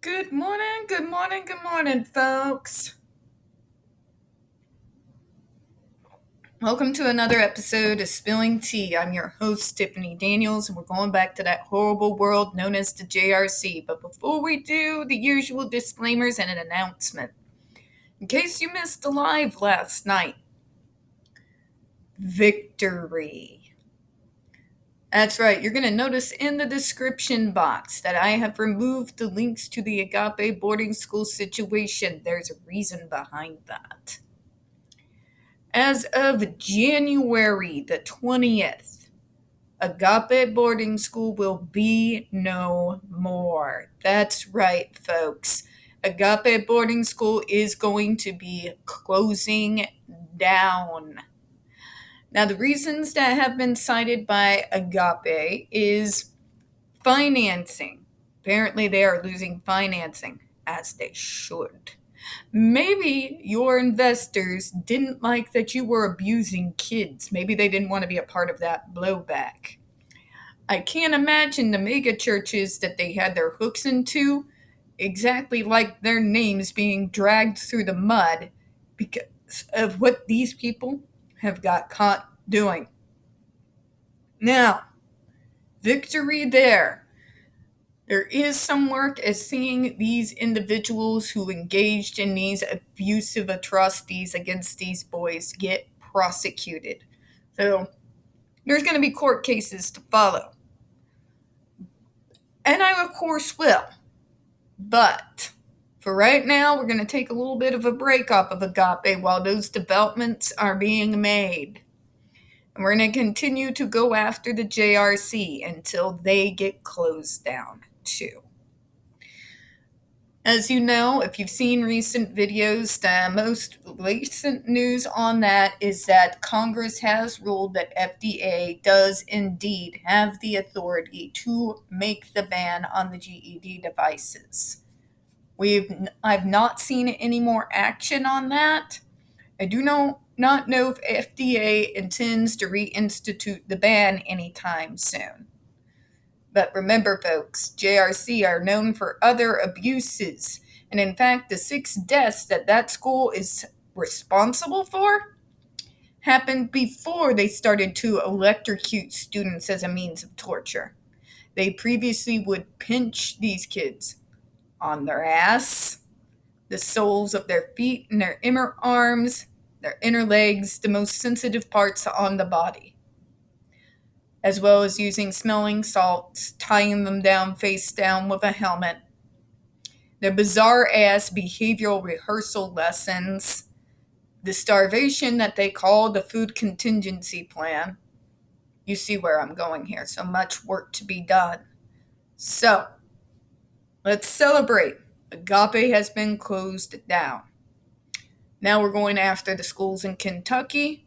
Good morning, folks. Welcome to another episode of Spilling Tea. I'm your host, Tiffany Daniels, and we're going back to that horrible world known as the JRC. But before we do, the usual disclaimers and an announcement. In case you missed the live last night, victory. That's right, you're going to notice in the description box that I have removed the links to the Agape boarding school situation. There's a reason behind that. As of January the 20th, Agape boarding school will be no more. That's right, folks. Agape boarding school is going to be closing down. Now, the reasons that have been cited by Agape is financing. Apparently, they are losing financing, as they should. Maybe your investors didn't like that you were abusing kids. Maybe they didn't want to be a part of that blowback. I can't imagine the mega churches that they had their hooks into exactly like their names being dragged through the mud because of what these people have got caught doing. Now, victory there. There is some work as seeing these individuals who engaged in these abusive atrocities against these boys get prosecuted. So there's going to be court cases to follow. And I, of course, will. But for right now, we're going to take a little bit of a break off of Agape while those developments are being made. And we're going to continue to go after the JRC until they get closed down, too. As you know, if you've seen recent videos, the most recent news on that is that Congress has ruled that FDA does indeed have the authority to make the ban on the GED devices. I've not seen any more action on that. I do not know if FDA intends to reinstitute the ban anytime soon. But remember, folks, JRC are known for other abuses. And in fact, the 6 deaths that school is responsible for happened before they started to electrocute students as a means of torture. They previously would pinch these kids on their ass, the soles of their feet and their inner arms, their inner legs, the most sensitive parts on the body, as well as using smelling salts, tying them down face down with a helmet, their bizarre-ass behavioral rehearsal lessons, the starvation that they call the food contingency plan. You see where I'm going here. So much work to be done. So, let's celebrate. Agape has been closed down. Now we're going after the schools in Kentucky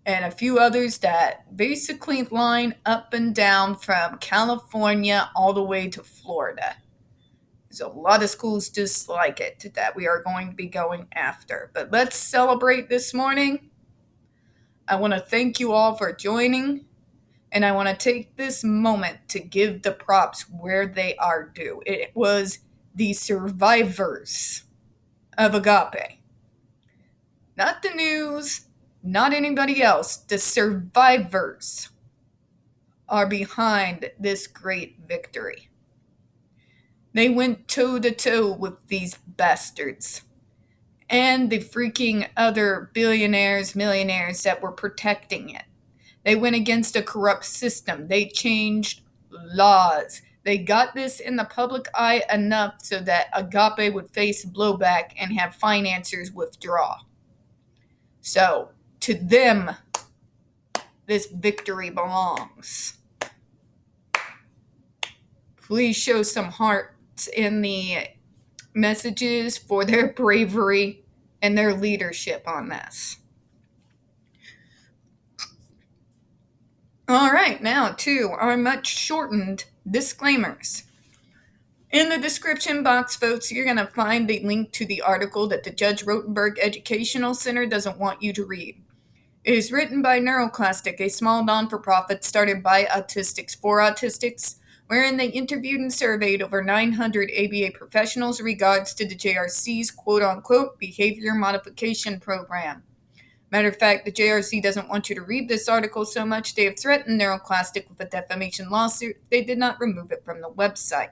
and a few others that basically line up and down from California all the way to Florida. There's a lot of schools just like it that we are going to be going after. But let's celebrate this morning. I want to thank you all for joining, and I want to take this moment to give the props where they are due. It was the survivors of Agape. Not the news, not anybody else. The survivors are behind this great victory. They went toe-to-toe with these bastards and the freaking other billionaires, millionaires that were protecting it. They went against a corrupt system. They changed laws. They got this in the public eye enough so that Agape would face blowback and have financiers withdraw. So, to them, this victory belongs. Please show some hearts in the messages for their bravery and their leadership on this. All right, now to our much shortened disclaimers. In the description box, folks, you're going to find the link to the article that the Judge Rotenberg Educational Center doesn't want you to read. It is written by NeuroClastic, a small non-for-profit started by autistics for autistics, wherein they interviewed and surveyed over 900 ABA professionals in regards to the JRC's quote-unquote behavior modification program. Matter of fact, the JRC doesn't want you to read this article so much they have threatened NeuroClastic with a defamation lawsuit if they did not remove it from the website.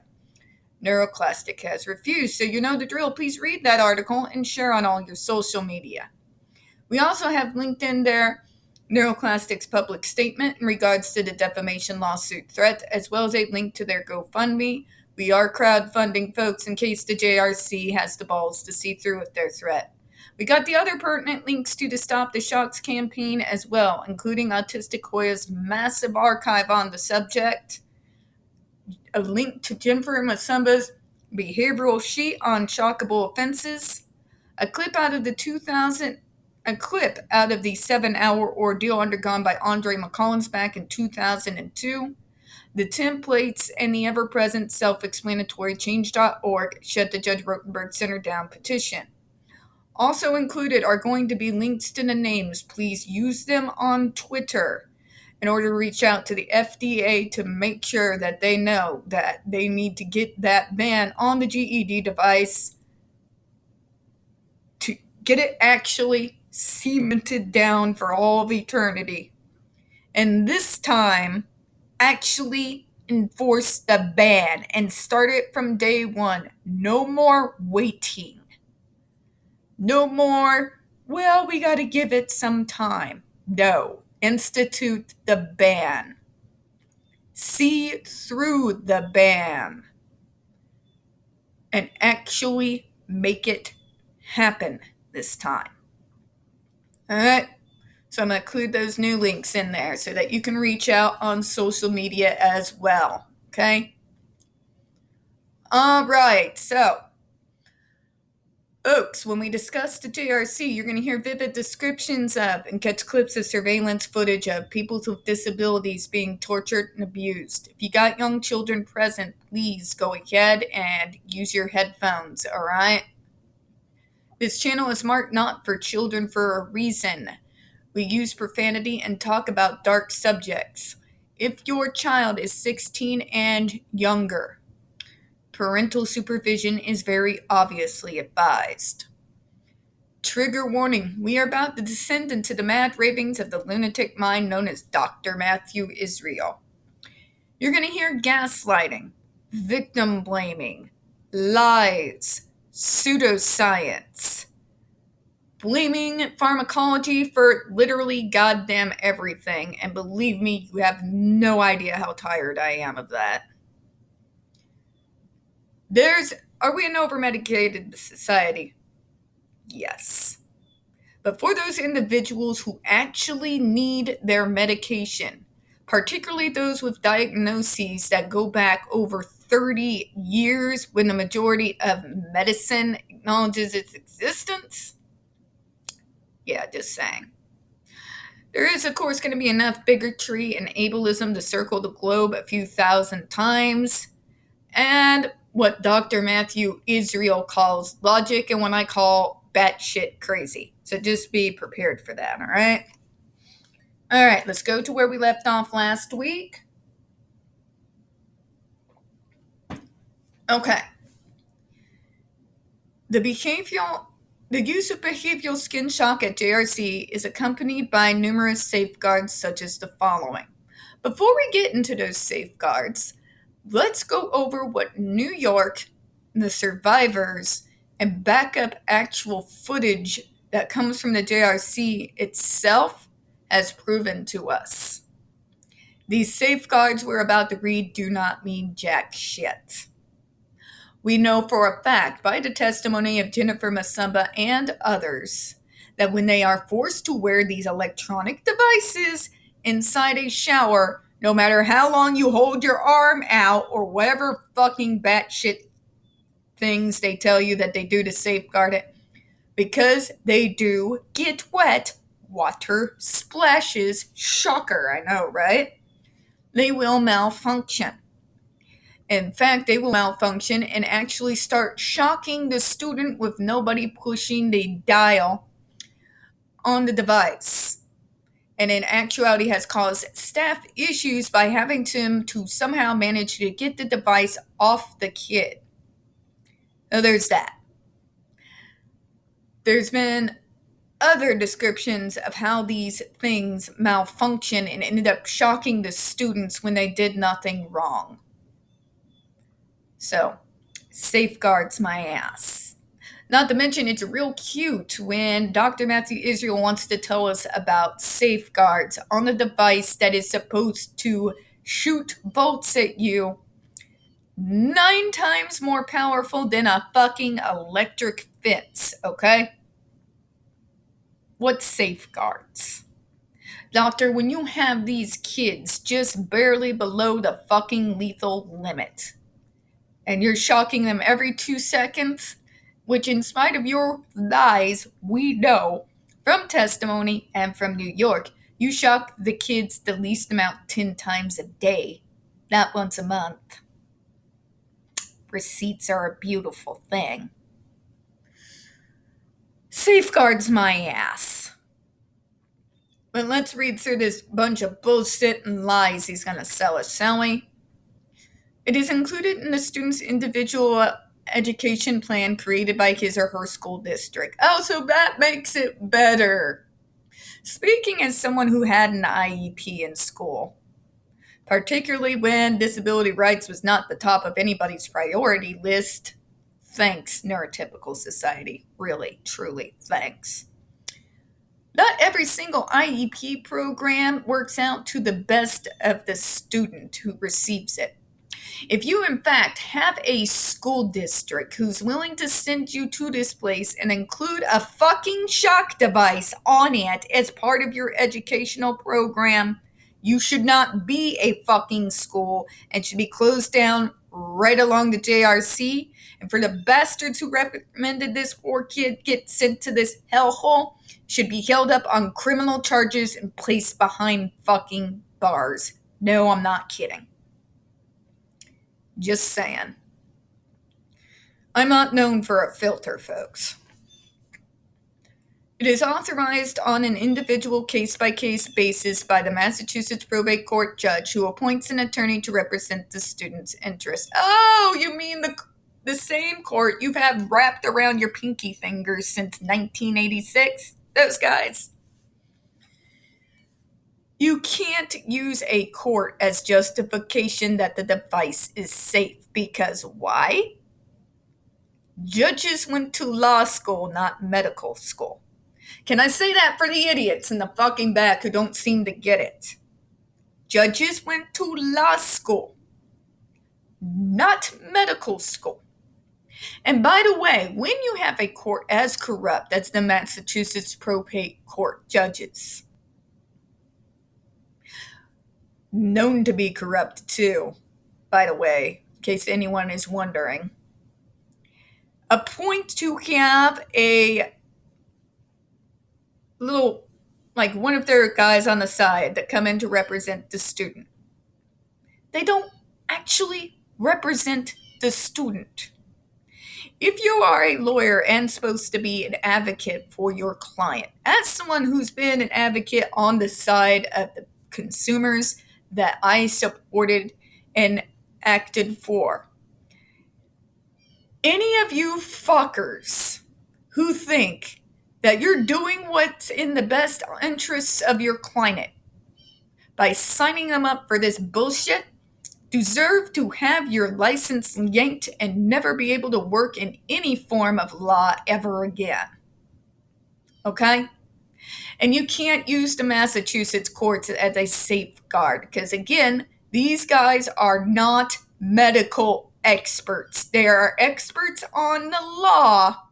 NeuroClastic has refused, so you know the drill. Please read that article and share on all your social media. We also have linked in there NeuroClastic's public statement in regards to the defamation lawsuit threat, as well as a link to their GoFundMe. We are crowdfunding, folks, in case the JRC has the balls to see through with their threat. We got the other pertinent links to the Stop the Shocks campaign as well, including Autistic Hoya's massive archive on the subject, a link to Jennifer Masumba's behavioral sheet on shockable offenses, a clip out of the 7-hour ordeal undergone by Andre McCollins back in 2002, the templates, and the ever-present self-explanatory change.org Shut the Judge Rotenberg Center Down petition. Also included are going to be links to the names. Please use them on Twitter in order to reach out to the FDA to make sure that they know that they need to get that ban on the GED device to get it actually cemented down for all of eternity. And this time, actually enforce the ban and start it from day one. No more waiting. No more, well, we got to give it some time. No. Institute the ban. See through the ban. And actually make it happen this time. Alright? So I'm going to include those new links in there so that you can reach out on social media as well. Okay? Alright, so folks, when we discuss the JRC, you're going to hear vivid descriptions of and catch clips of surveillance footage of people with disabilities being tortured and abused. If you got young children present, please go ahead and use your headphones, all right? This channel is marked not for children for a reason. We use profanity and talk about dark subjects. If your child is 16 and younger, parental supervision is very obviously advised. Trigger warning, we are about to descend into the mad ravings of the lunatic mind known as Dr. Matthew Israel. You're going to hear gaslighting, victim blaming, lies, pseudoscience, blaming pharmacology for literally goddamn everything, and believe me, you have no idea how tired I am of that. Are we an over-medicated society? Yes. But for those individuals who actually need their medication, particularly those with diagnoses that go back over 30 years when the majority of medicine acknowledges its existence, yeah, just saying. There is, of course, going to be enough bigotry and ableism to circle the globe a few thousand times, and what Dr. Matthew Israel calls logic and what I call batshit crazy. So just be prepared for that, all right? All right, let's go to where we left off last week. Okay. The use of behavioral skin shock at JRC is accompanied by numerous safeguards such as the following. Before we get into those safeguards, let's go over what New York, the survivors, and backup actual footage that comes from the JRC itself has proven to us. These safeguards we're about to read do not mean jack shit. We know for a fact by the testimony of Jennifer Masumba and others that when they are forced to wear these electronic devices inside a shower, no matter how long you hold your arm out or whatever fucking batshit things they tell you that they do to safeguard it, because they do get wet, water splashes, shocker, I know, right? They will malfunction. In fact, they will malfunction and actually start shocking the student with nobody pushing the dial on the device. and in actuality has caused staff issues by having to somehow manage to get the device off the kid. So there's that. There's been other descriptions of how these things malfunction and ended up shocking the students when they did nothing wrong. So, safeguards my ass. Not to mention, it's real cute when Dr. Matthew Israel wants to tell us about safeguards on the device that is supposed to shoot volts at you 9 times more powerful than a fucking electric fence, okay? What safeguards? Doctor, when you have these kids just barely below the fucking lethal limit, and you're shocking them every 2 seconds, which in spite of your lies, we know from testimony and from New York, you shock the kids the least amount 10 times a day, not once a month. Receipts are a beautiful thing. Safeguards my ass. But let's read through this bunch of bullshit and lies he's going to sell us, shall we? It is included in the student's individual education plan created by his or her school district. Oh, so that makes it better. Speaking as someone who had an IEP in school, particularly when disability rights was not the top of anybody's priority list, thanks, Neurotypical Society. Really, truly, thanks. Not every single IEP program works out to the best of the student who receives it. If you, in fact, have a school district who's willing to send you to this place and include a fucking shock device on it as part of your educational program, you should not be a fucking school and should be closed down right along the JRC. And for the bastards who recommended this poor kid get sent to this hellhole, should be held up on criminal charges and placed behind fucking bars. No, I'm not kidding. Just saying. I'm not known for a filter, folks. It is authorized on an individual case-by-case basis by the Massachusetts probate court judge who appoints an attorney to represent the student's interest. Oh, you mean the same court you've had wrapped around your pinky fingers since 1986? Those guys. You can't use a court as justification that the device is safe, because why? Judges went to law school, not medical school. Can I say that for the idiots in the fucking back who don't seem to get it? Judges went to law school, not medical school. And by the way, when you have a court as corrupt as the Massachusetts probate court judges, known to be corrupt too, by the way, in case anyone is wondering, appoint to have a little, like one of their guys on the side that come in to represent the student. They don't actually represent the student. If you are a lawyer and supposed to be an advocate for your client, as someone who's been an advocate on the side of the consumers that I supported and acted for, any of you fuckers who think that you're doing what's in the best interests of your client by signing them up for this bullshit deserve to have your license yanked and never be able to work in any form of law ever again. Okay? And you can't use the Massachusetts courts as a safeguard because, again, these guys are not medical experts. They are experts on the law,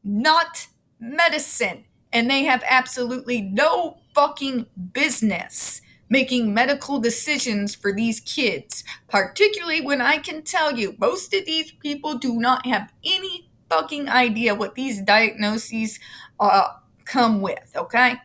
not medicine. And they have absolutely no fucking business making medical decisions for these kids, particularly when I can tell you most of these people do not have any fucking idea what these diagnoses come with, okay?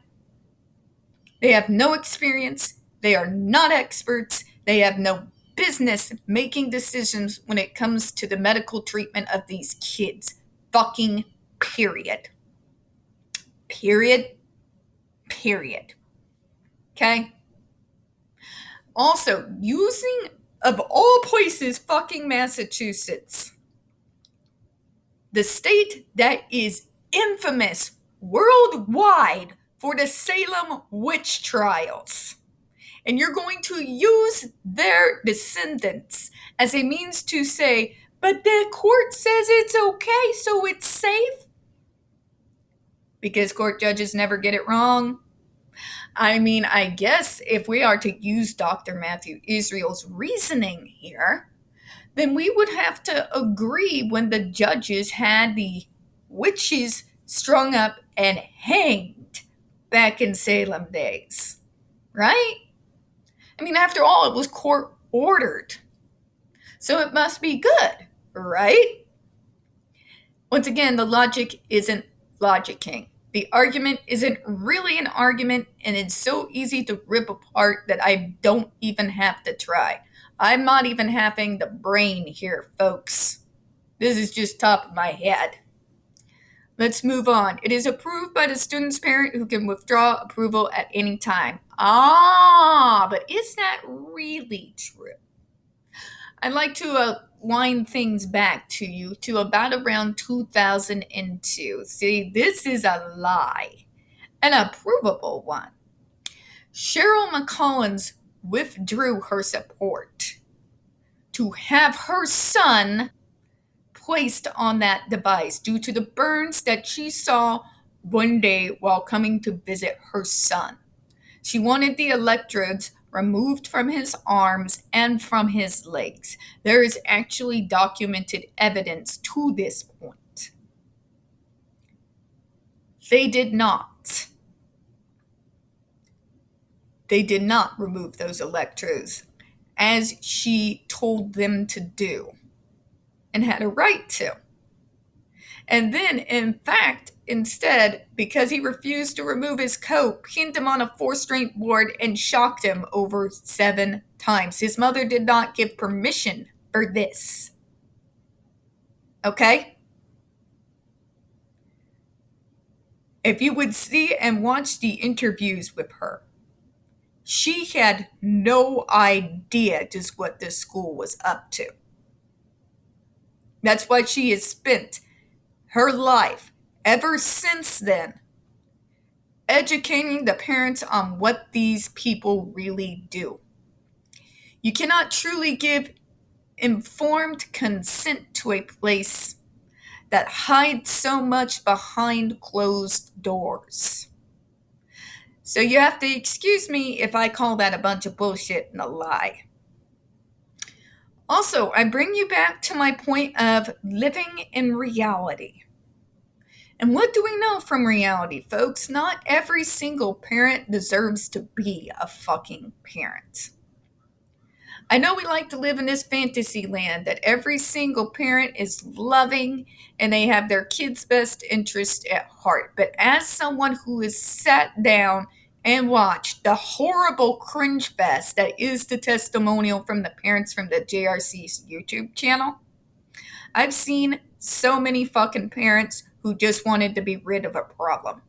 They have no experience. They are not experts. They have no business making decisions when it comes to the medical treatment of these kids. Fucking period. Period. Period. Okay? Also, using, of all places, fucking Massachusetts, the state that is infamous worldwide for the Salem witch trials. And you're going to use their descendants as a means to say, but the court says it's okay, so it's safe. Because court judges never get it wrong. I mean, I guess if we are to use Dr. Matthew Israel's reasoning here, then we would have to agree when the judges had the witches strung up and hanged back in Salem days, right? I mean, after all, it was court ordered. So it must be good, right? Once again, the logic isn't logicking. The argument isn't really an argument, and it's so easy to rip apart that I don't even have to try. I'm not even having the brain here, folks. This is just top of my head. Let's move on. It is approved by the student's parent who can withdraw approval at any time. But is that really true? I'd like to wind things back to you to about around 2002. See, this is a lie, an approvable one. Cheryl McCollins withdrew her support to have her son placed on that device due to the burns that she saw one day while coming to visit her son. She wanted the electrodes removed from his arms and from his legs. There is actually documented evidence to this point. They did not. They did not remove those electrodes as she told them to do and had a right to. And then, in fact, instead, because he refused to remove his coat, pinned him on a 4-string board and shocked him over 7 times. His mother did not give permission for this. Okay? If you would see and watch the interviews with her, she had no idea just what this school was up to. That's why she has spent her life ever since then educating the parents on what these people really do. You cannot truly give informed consent to a place that hides so much behind closed doors. So you have to excuse me if I call that a bunch of bullshit and a lie. Also, I bring you back to my point of living in reality. And what do we know from reality, folks? Not every single parent deserves to be a fucking parent. I know we like to live in this fantasy land that every single parent is loving and they have their kids' best interest at heart. But as someone who has sat down and watched the horrible cringe fest that is the testimonial from the parents from the JRC's YouTube channel, I've seen so many fucking parents who just wanted to be rid of a problem.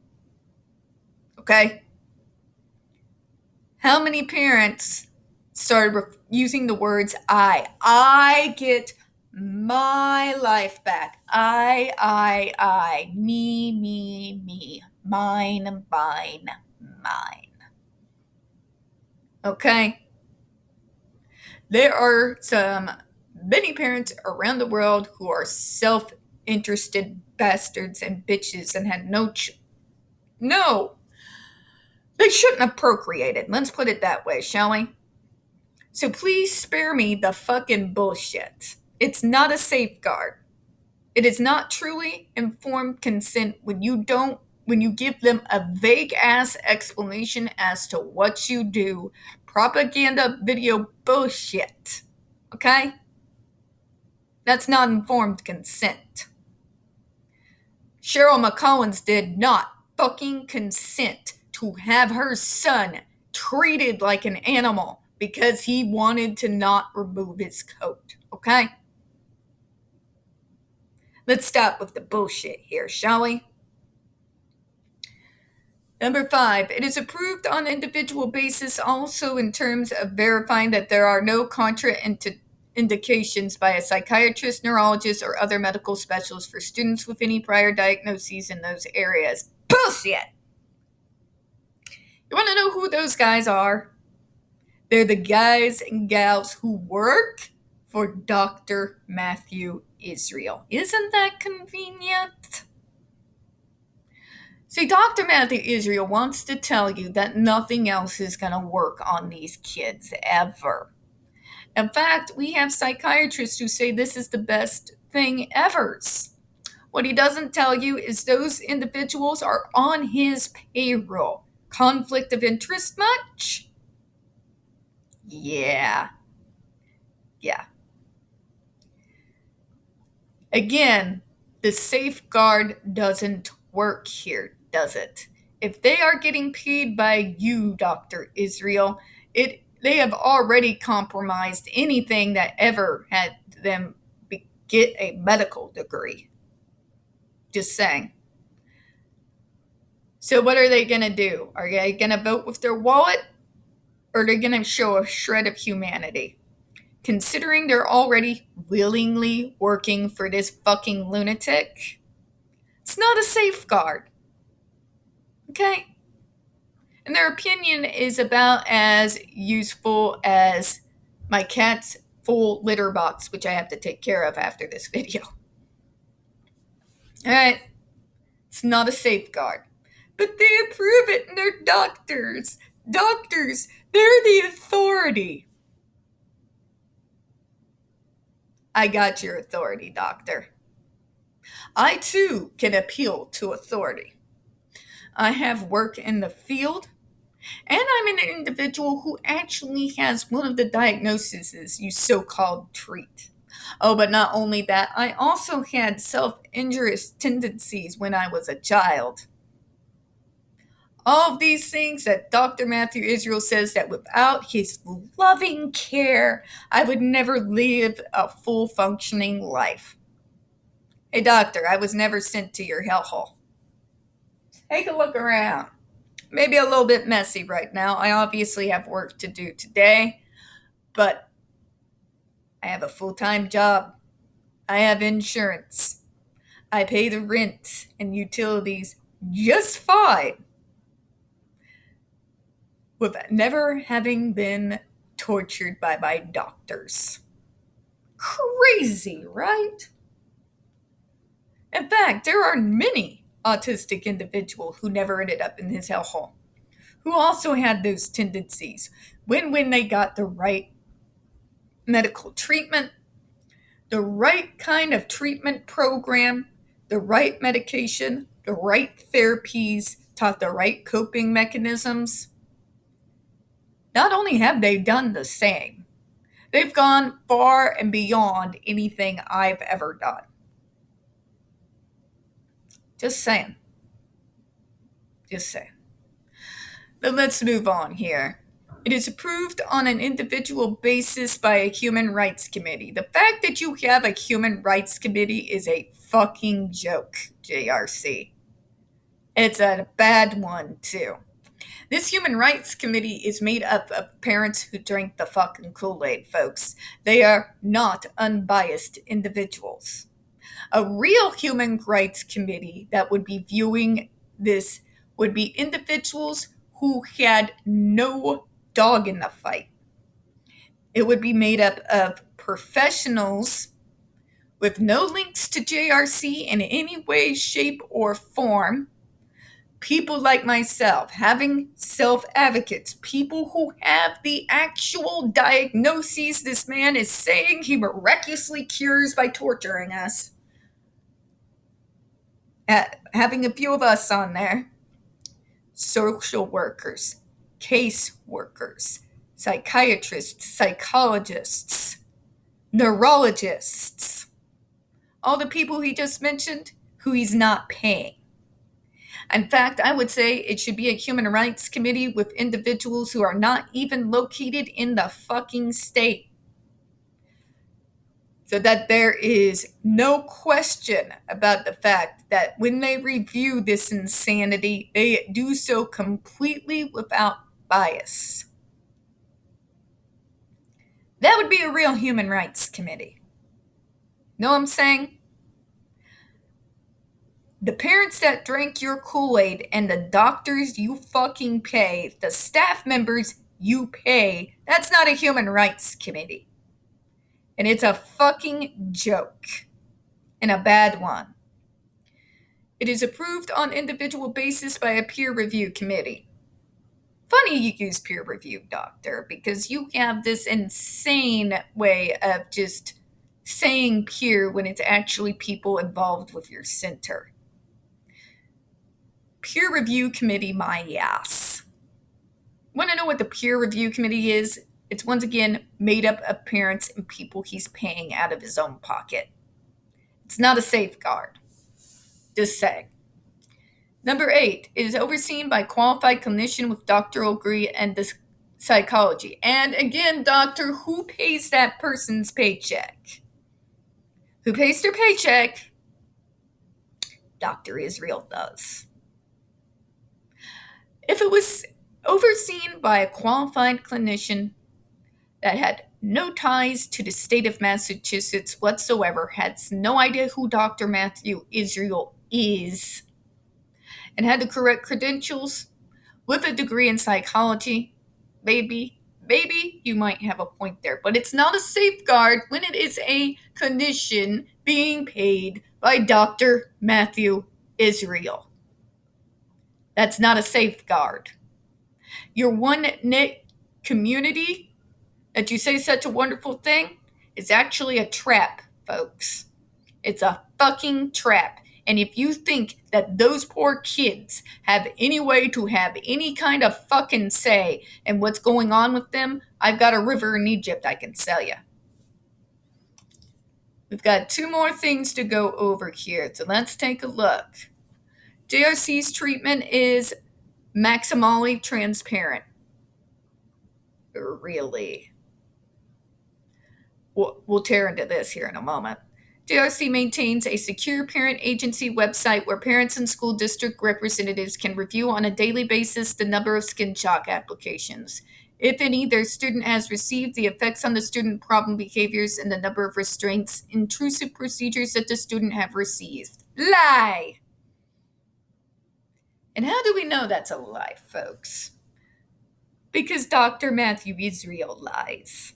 Okay? How many parents started using the words I get my life back. I, me, mine. Okay? There are many parents around the world who are self-interested bastards and bitches and had no, they shouldn't have procreated. Let's put it that way, shall we? So please spare me the fucking bullshit. It's not a safeguard. It is not truly informed consent when you give them a vague ass explanation as to what you do. Propaganda video bullshit. Okay? That's not informed consent. Cheryl McCollins did not fucking consent to have her son treated like an animal because he wanted to not remove his coat. Okay? Let's stop with the bullshit here, shall we? Number 5, it is approved on an individual basis also in terms of verifying that there are no contraindications by a psychiatrist, neurologist, or other medical specialist for students with any prior diagnoses in those areas. Bullshit! You want to know who those guys are? They're the guys and gals who work for Dr. Matthew Israel. Isn't that convenient? See, Dr. Matthew Israel wants to tell you that nothing else is going to work on these kids ever. In fact, we have psychiatrists who say this is the best thing ever. What he doesn't tell you is those individuals are on his payroll. Conflict of interest much? Yeah. Again, the safeguard doesn't work here, does it? If they are getting paid by you, Dr. Israel, they have already compromised anything that ever had them get a medical degree. Just saying. So what are they going to do? Are they going to vote with their wallet? Or are they going to show a shred of humanity? Considering they're already willingly working for this fucking lunatic, it's not a safeguard. Okay? And their opinion is about as useful as my cat's full litter box, which I have to take care of after this video. Alright? It's not a safeguard. But they approve it and they're doctors. Doctors, they're the authority. I got your authority, doctor. I too can appeal to authority. I have work in the field, and I'm an individual who actually has one of the diagnoses you so-called treat. Oh, but not only that, I also had self-injurious tendencies when I was a child. All of these things that Dr. Matthew Israel says that without his loving care, I would never live a full functioning life. Hey, doctor, I was never sent to your hellhole. Take a look around. Maybe a little bit messy right now. I obviously have work to do today, but I have a full-time job. I have insurance. I pay the rent and utilities just fine, with never having been tortured by my doctors. Crazy, right? In fact, there are many autistic individuals who never ended up in his hellhole, who also had those tendencies when they got the right medical treatment, the right kind of treatment program, the right medication, the right therapies, taught the right coping mechanisms. Not only have they done the same, they've gone far and beyond anything I've ever done. Just saying. But let's move on here. It is approved on an individual basis by a human rights committee. The fact that you have a human rights committee is a fucking joke, JRC. It's a bad one, too. This human rights committee is made up of parents who drink the fucking Kool-Aid, folks. They are not unbiased individuals. A real human rights committee that would be viewing this would be individuals who had no dog in the fight. It would be made up of professionals with no links to JRC in any way, shape, or form. People like myself, having self-advocates, people who have the actual diagnoses this man is saying he miraculously cures by torturing us. Having a few of us on there. Social workers, case workers, psychiatrists, psychologists, neurologists. All the people he just mentioned who he's not paying. In fact, I would say it should be a human rights committee with individuals who are not even located in the fucking state. so that there is no question about the fact that when they review this insanity, they do so completely without bias. That would be a real human rights committee. Know what I'm saying? The parents that drink your Kool-Aid and the doctors you fucking pay, the staff members you pay, that's not a human rights committee. And it's a fucking joke. And a bad one. It is approved on individual basis by a peer review committee. Funny you use peer review, doctor, because you have this insane way of just saying peer when it's actually people involved with your center. Peer review committee, my ass. Want to know what the peer review committee is? It's once again made up of parents and people he's paying out of his own pocket. It's not a safeguard. Just saying. Number 8 is overseen by qualified clinician with doctoral degree and psychology. And again, doctor, who pays that person's paycheck? Who pays their paycheck? Dr. Israel does. If it was overseen by a qualified clinician that had no ties to the state of Massachusetts whatsoever, has no idea who Dr. Matthew Israel is, and had the correct credentials with a degree in psychology, maybe you might have a point there. But it's not a safeguard when it is a clinician being paid by Dr. Matthew Israel. That's not a safeguard. Your one-knit community that you say such a wonderful thing is actually a trap, folks. It's a fucking trap. And if you think that those poor kids have any way to have any kind of fucking say in what's going on with them, I've got a river in Egypt I can sell you. We've got 2 more things to go over here, so let's take a look. JRC's treatment is maximally transparent. Really? We'll tear into this here in a moment. JRC maintains a secure parent agency website where parents and school district representatives can review on a daily basis the number of skin shock applications. If any, their student has received, the effects on the student, problem behaviors, and the number of restraints, intrusive procedures that the student have received. Lie! And how do we know that's a lie, folks? Because Dr. Matthew Israel lies.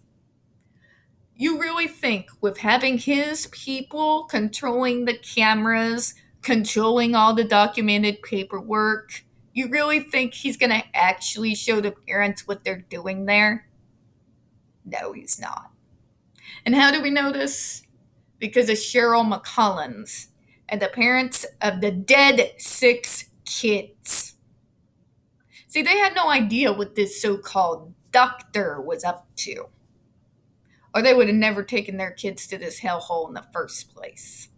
You really think with having his people controlling the cameras, controlling all the documented paperwork, you really think he's going to actually show the parents what they're doing there? No, he's not. And how do we know this? Because of Cheryl McCollins and the parents of the dead 6 kids. See, they had no idea what this so-called doctor was up to. Or they would have never taken their kids to this hellhole in the first place.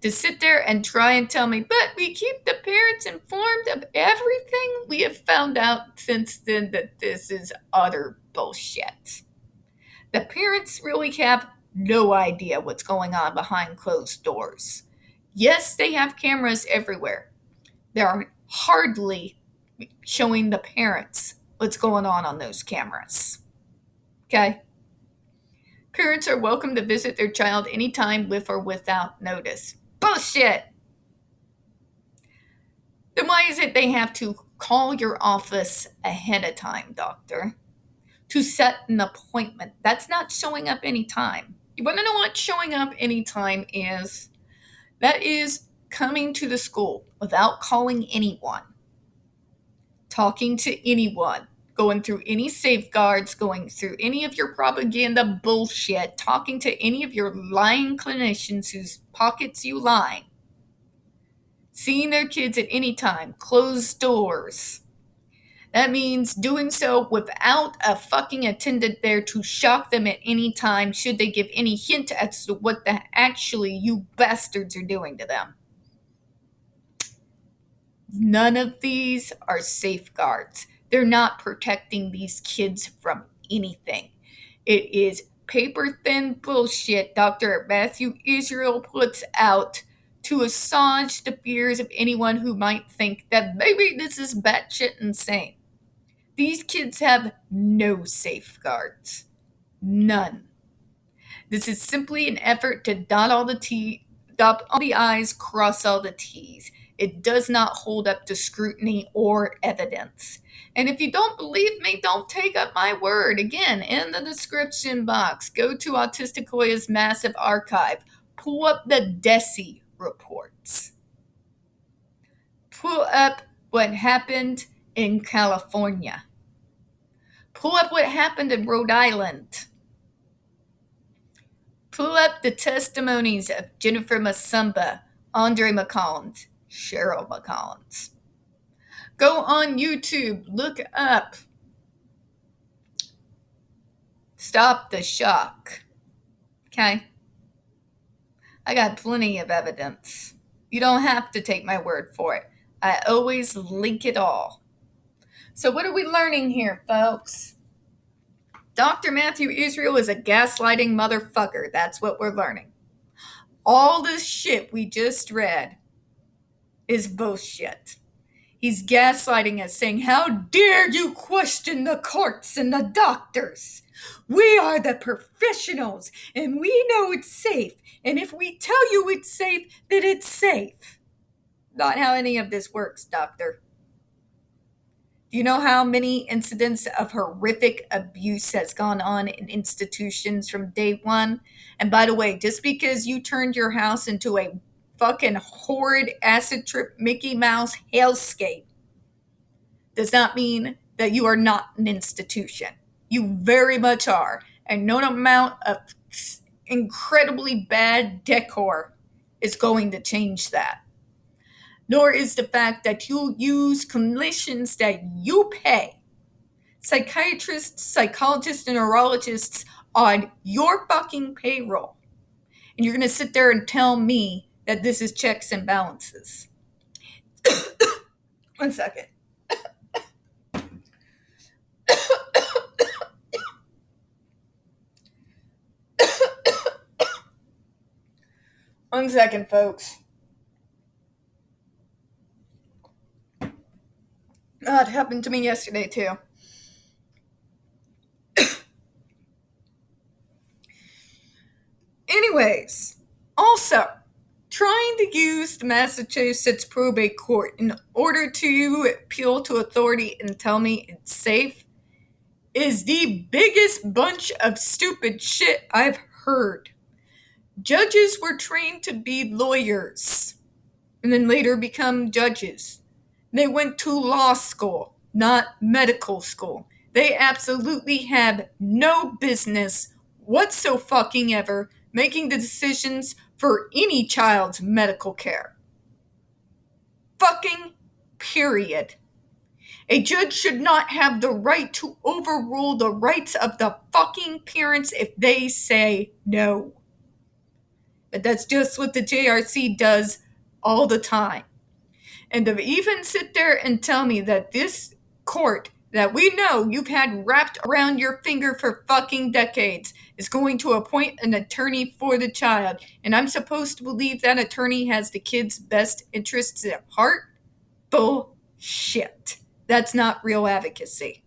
To sit there and try and tell me, but we keep the parents informed of everything, we have found out since then that this is utter bullshit. The parents really have no idea what's going on behind closed doors. Yes, they have cameras everywhere. They are hardly showing the parents what's going on those cameras. Okay? Parents are welcome to visit their child anytime with or without notice. Bullshit! Then why is it they have to call your office ahead of time, doctor, to set an appointment? That's not showing up anytime. You want to know what showing up anytime is? That is coming to the school without calling anyone, talking to anyone, going through any safeguards, going through any of your propaganda bullshit, talking to any of your lying clinicians whose pockets you line, seeing their kids at any time, closed doors. That means doing so without a fucking attendant there to shock them at any time should they give any hint as to what the actually you bastards are doing to them. None of these are safeguards. They're not protecting these kids from anything. It is paper-thin bullshit Dr. Matthew Israel puts out to assuage the fears of anyone who might think that maybe this is batshit insane. These kids have no safeguards. None. This is simply an effort to dot all the I's, cross all the T's. It does not hold up to scrutiny or evidence. And if you don't believe me, don't take up my word. Again, in the description box, go to Autistic Hoya's massive archive. Pull up the DESI reports. Pull up what happened in California. Pull up what happened in Rhode Island. Pull up the testimonies of Jennifer Masumba, Andre McCollins, Cheryl McCollins. Go on YouTube, look up Stop the Shock. Okay? I got plenty of evidence. You don't have to take my word for it. I always link it all. So what are we learning here, folks? Dr. Matthew Israel is a gaslighting motherfucker. That's what we're learning. All this shit we just read is bullshit. He's gaslighting us, saying, how dare you question the courts and the doctors? We are the professionals, and we know it's safe. And if we tell you it's safe, then it's safe. Not how any of this works, doctor. Do you know how many incidents of horrific abuse has gone on in institutions from day one? And by the way, just because you turned your house into a fucking horrid acid trip Mickey Mouse hellscape does not mean that you are not an institution. You very much are. And no amount of incredibly bad decor is going to change that. Nor is the fact that you use clinicians that you pay, psychiatrists, psychologists, and neurologists on your fucking payroll. And you're going to sit there and tell me that this is checks and balances. 1 second. One second, folks. It happened to me yesterday, too. Anyways, also, trying to use the Massachusetts probate court in order to appeal to authority and tell me it's safe is the biggest bunch of stupid shit I've heard. Judges were trained to be lawyers and then later become judges. They went to law school, not medical school. They absolutely have no business whatsoever making the decisions for any child's medical care. Fucking period. A judge should not have the right to overrule the rights of the fucking parents if they say no. But that's just what the JRC does all the time. And to even sit there and tell me that this court that we know you've had wrapped around your finger for fucking decades is going to appoint an attorney for the child, and I'm supposed to believe that attorney has the kid's best interests at heart? Bullshit. That's not real advocacy.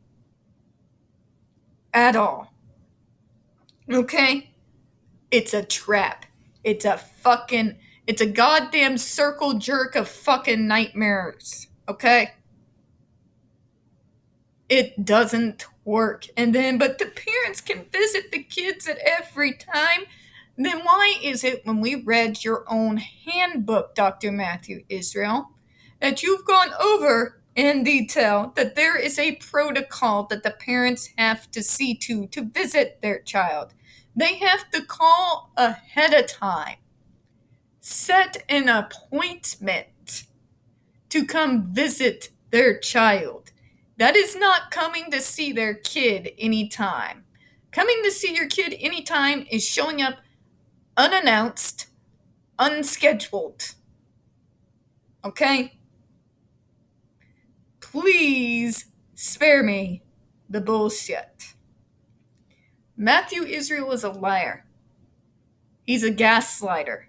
At all. Okay? It's a trap. It's a goddamn circle jerk of fucking nightmares. Okay? It doesn't work. But the parents can visit the kids at every time. Then why is it when we read your own handbook, Dr. Matthew Israel, that you've gone over in detail that there is a protocol that the parents have to see to visit their child? They have to call ahead of time, set an appointment to come visit their child. That is not coming to see their kid anytime. Coming to see your kid anytime is showing up unannounced, unscheduled. Okay? Please spare me the bullshit. Matthew Israel is a liar. He's a gaslighter.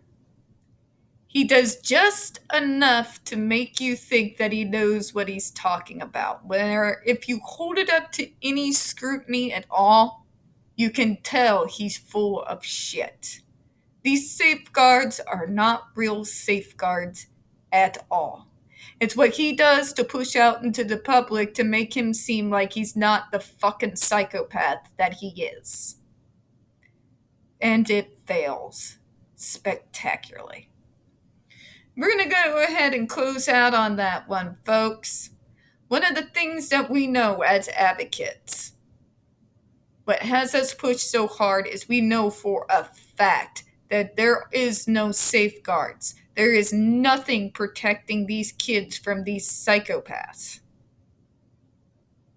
He does just enough to make you think that he knows what he's talking about. Where if you hold it up to any scrutiny at all, you can tell he's full of shit. These safeguards are not real safeguards at all. It's what he does to push out into the public to make him seem like he's not the fucking psychopath that he is. And it fails spectacularly. We're going to go ahead and close out on that one, folks. One of the things that we know as advocates, what has us pushed so hard is we know for a fact that there is no safeguards. There is nothing protecting these kids from these psychopaths.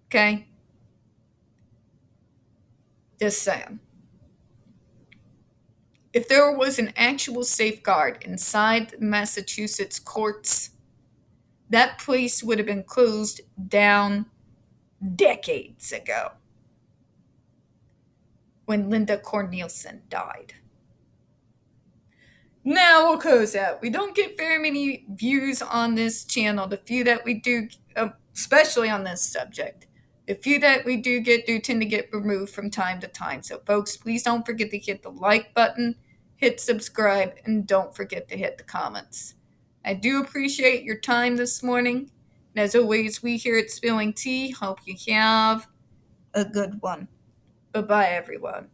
Okay? Just saying. If there was an actual safeguard inside the Massachusetts courts, that place would have been closed down decades ago when Linda Cornelison died. Now we'll close out. We don't get very many views on this channel. The few that we do, especially on this subject, the few that we do get do tend to get removed from time to time. So folks, please don't forget to hit the like button, hit subscribe, and don't forget to hit the comments. I do appreciate your time this morning. And as always, we here at Spilling Tea hope you have a good one. Bye-bye, everyone.